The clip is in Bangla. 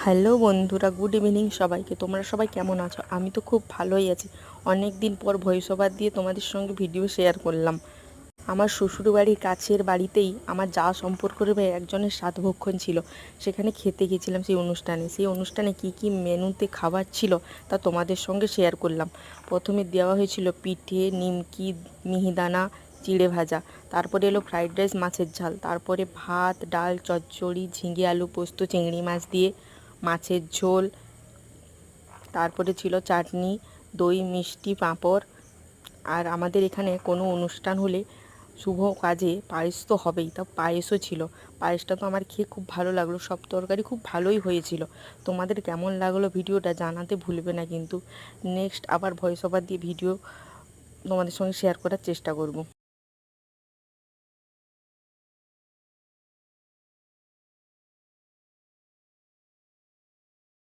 হ্যালো বন্ধুরা, গুড ইভিনিং সবাইকে। তোমরা সবাই কেমন আছো? আমি তো খুব ভালোই আছি। অনেক দিন পর ভয়েস ওভার দিয়ে তোমাদের সঙ্গে ভিডিও শেয়ার করলাম। আমার শ্বশুরবাড়ির কাছের বাড়িতেই আমার যা সম্পর্কের একজনের সাধভক্ষণ ছিল, সেখানে খেতে গেছিলাম। সেই অনুষ্ঠানে কি কি মেনুতে খাবার ছিল তা তোমাদের সঙ্গে শেয়ার করলাম। প্রথমে দেওয়া হয়েছিল পিঠে, নিমকি, মিহিদানা, চিড়ে ভাজা। তারপরে এলো ফ্রাইড রাইস, মাছের ঝাল। তারপরে ভাত, ডাল, চচ্চড়ি, ঝিঙে আলু পোস্ত, চিংড়ি মাছ দিয়ে মাছের ঝোল। তারপরে ছিল চাটনি, দই, মিষ্টি, পাঁপড়। আর আমাদের এখানে কোনো অনুষ্ঠান হলে, শুভ কাজে পায়েস তো হবেই, তা পায়েসও ছিল। পায়েসটা তো আমার খেয়ে খুব ভালো লাগলো। সব তরকারি খুব ভালোই হয়েছিল। তোমাদের কেমন লাগলো ভিডিওটা জানাতে ভুলবে না কিন্তু। নেক্সট আবার ভয়েস ওভার দিয়ে ভিডিও তোমাদের সঙ্গে শেয়ার করার চেষ্টা করব।